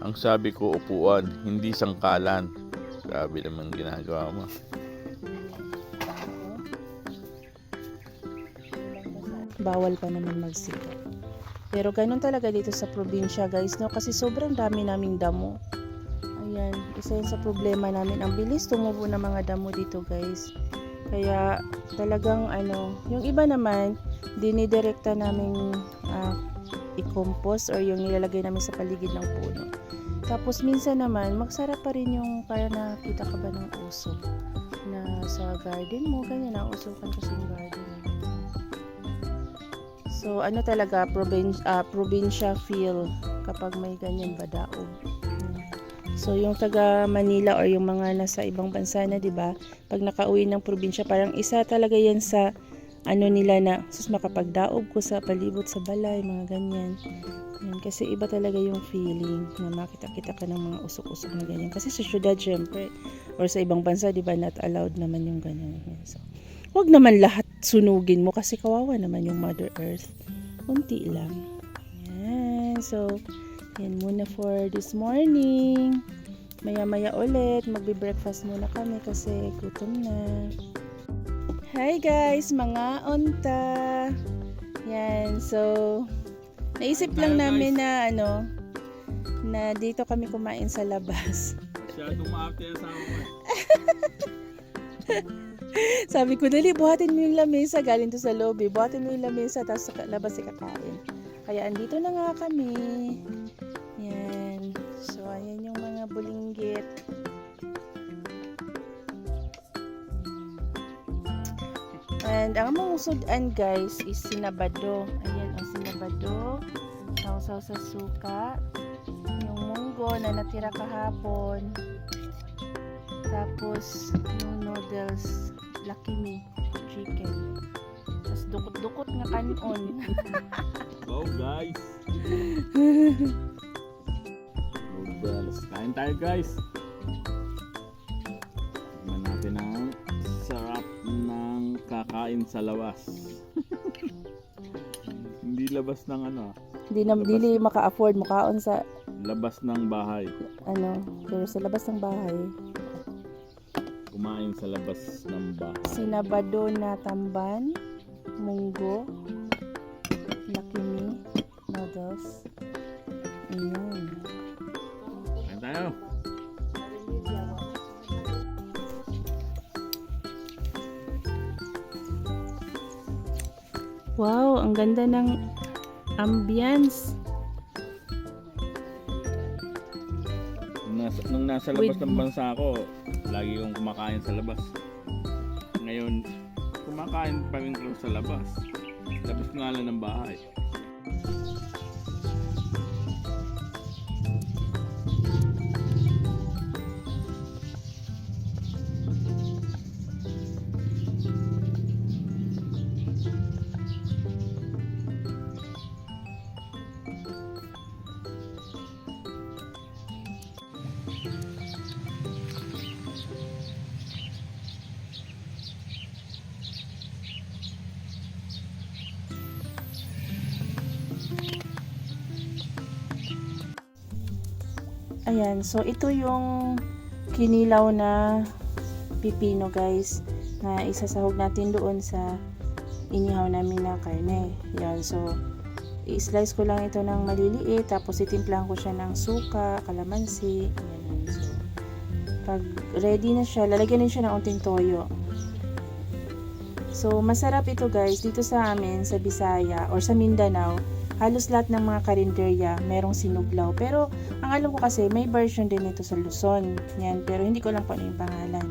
Ang sabi ko upuan, hindi sangkalan. Grabe naman ginagawa mo. Bawal pa naman magsikap. Pero ganun talaga dito sa probinsya guys, no? Kasi sobrang dami naming damo. Ayan, isa yun sa problema namin. Ang bilis tumubo ng mga damo dito guys. Kaya talagang yung iba naman, dinidirekta namin i-compost or yung nilalagay namin sa paligid ng puno. Tapos minsan naman, magsarap pa rin yung para nakita ka ba ng usok na sa garden mo, ganyan, nausukan kasi yung garden. So, talaga, probinsya feel kapag may ganyan ba daog. So, yung taga Manila or yung mga nasa ibang bansa na, di ba? Pag nakauwi ng probinsya, parang isa talaga yan sa nila na, makapagdaog ko sa palibot sa balay, mga ganyan. Yan, kasi iba talaga yung feeling na makita-kita ka ng mga usok-usok na ganyan. Kasi sa syudad, syempre, or sa ibang bansa, di ba, not allowed naman yung ganyan. So, wag naman lahat sunugin mo kasi kawawa naman yung Mother Earth. Kunti lang. Yan. So, yan muna for this morning. Maya-maya ulit, magbe-breakfast muna kami kasi gutom na. Hi guys, mga onta. Yan. So, naisip lang namin na na dito kami kumain sa labas. Masyadong maarte yan sa akin. Sabi ko, dali, buhatin mo yung lamesa. Galing to sa lobby. Buhatin mo yung lamesa, tapos sa labas ikakain. Kaya andito na nga kami. Yan. So, ayan yung mga bulinggit. And ang mamusudan guys is sinabado. Ayan ang sinabado. Sausaw sa suka. Yung munggo na natira kahapon. Tapos yung noodles, Lucky Me chicken. Tapos dukot-dukot nga kanon. Wow guys. Noodles. Kain tayo guys. Tignan natin ang sarap ng kakain sa labas. Hindi labas ng Dili maka-afford makaon sa labas ng bahay. pero sa labas ng bahay. Kumain sa labas ng bahay. Sinabado na tamban, munggo, Lucky Me, noodles. Ayan. Kain tayo. Wow, ang ganda ng ambience. Nung nasa labas ng bansa ako, lagi kong kumakain sa labas. Ngayon, kumakain pa rin ko sa labas. Labas nga lang ng bahay. Ayan, so ito yung kinilaw na pipino guys na isasahog natin doon sa inihaw namin na karne. Yan, so i-slice ko lang ito ng maliliit tapos itimplahan ko siya ng suka, kalamansi. Ayan, so pag ready na siya, lalagyan din siya ng unting toyo. So masarap ito guys dito sa amin sa Bisaya or sa Mindanao. Halos lahat ng mga karinderya merong sinuglaw. Pero ang alam ko kasi may version din ito sa Luzon. Yan, pero hindi ko lang kung ano yung pangalan.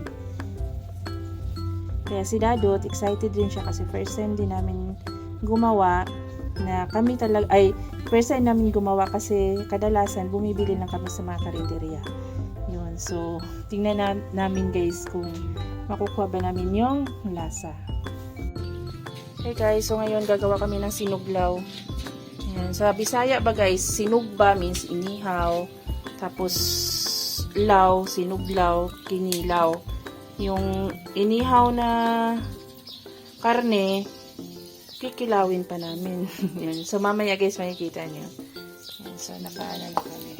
Kaya si Dadot, excited din siya kasi first time din namin gumawa na kami talaga, first time namin gumawa kasi kadalasan bumibili lang kami sa mga karinderya. Yun, so tingnan namin guys kung makukuha ba namin yung lasa. Okay guys, so ngayon gagawa kami ng sinuglaw. Yan. Sa Bisaya ba guys, sinugba means inihaw, tapos law, sinuglaw, kinilaw. Yung inihaw na karne, kikilawin pa namin. Yan. So mamaya guys, makikita nyo. Yan. So nakaano na kami.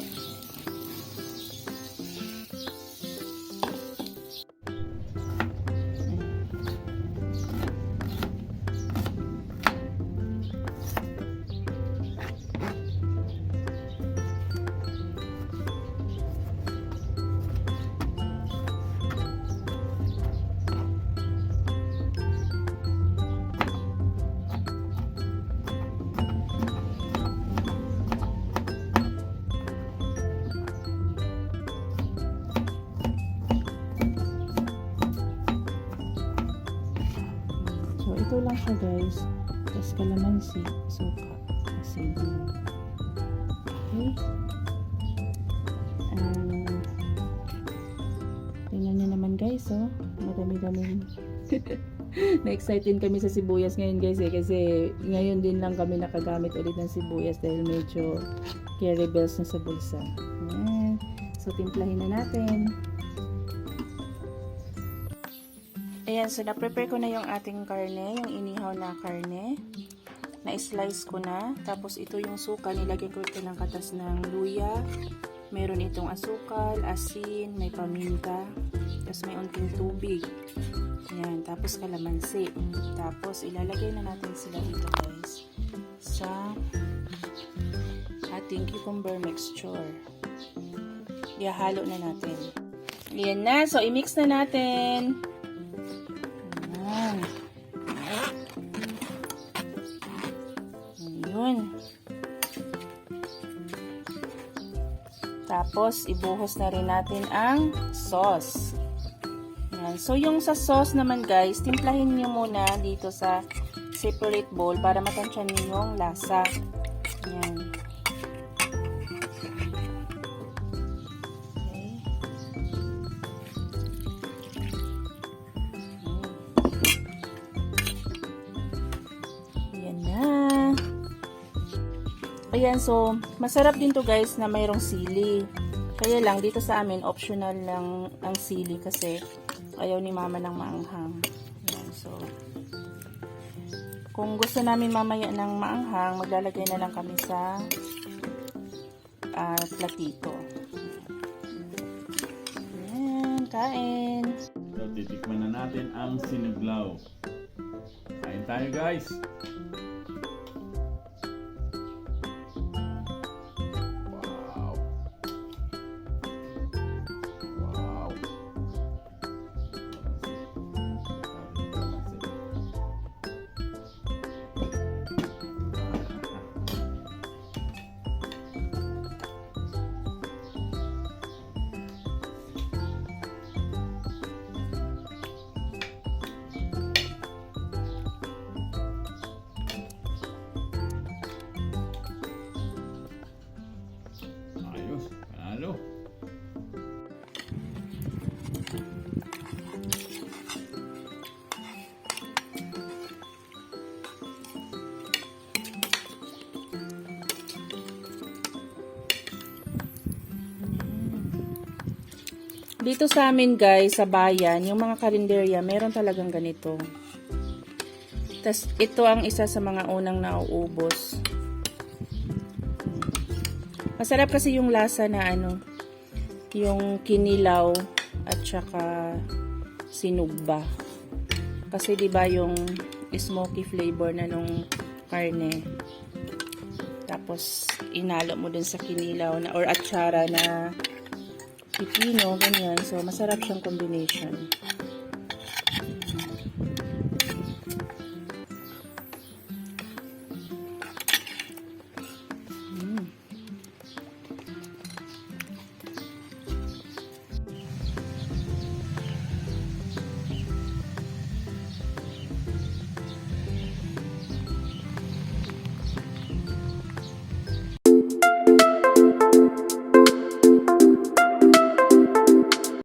lang siya guys. Tapos kalamansi, suka, asin. Okay. Tingnan nyo naman guys, oh. Madami-dami. Na-excite din kami sa sibuyas ngayon guys kasi ngayon din lang kami nakagamit ulit ng sibuyas dahil medyo carry bells na sa bulsa. Ayan. So, timplahin na natin. Ayan, so na-prepare ko na yung ating karne, yung inihaw na karne. Na-slice ko na. Tapos ito yung suka, nilagyan ko ito ng katas ng luya. Meron itong asukal, asin, may paminta. Tapos may unting tubig. Ayan, tapos kalamansi. Tapos ilalagay na natin sila dito guys sa ating cucumber mixture. Ihalo na natin. Ayan na, so i-mix na natin. Ayan. Ayun. Tapos, ibuhos na rin natin ang sauce. Yan. So, yung sa sauce naman guys, timplahin nyo muna dito sa separate bowl para matansya nyo yung lasa. Yan. Okay. Yan na. Ayan, so, masarap din to guys na mayroong sili. Kaya lang, dito sa amin, optional lang ang sili kasi ayaw ni mama ng maanghang. Ayan, so, kung gusto namin mamaya ng maanghang, maglalagay na lang kami sa platito. Ayan, kain. So, titikman na natin ang sinuglaw. Kain tayo guys! Wow! Wow! Ayos, panalo. Dito sa amin guys, sa bayan, yung mga karinderya, meron talagang ganito. Tas ito ang isa sa mga unang nauubos. Masarap kasi yung lasa na ano, yung kinilaw at saka sinugba. Kasi 'di ba yung smoky flavor na nung karne. Tapos inalo mo dun sa kinilaw na or atsara na pipino, ganyan. So masarap siyang combination.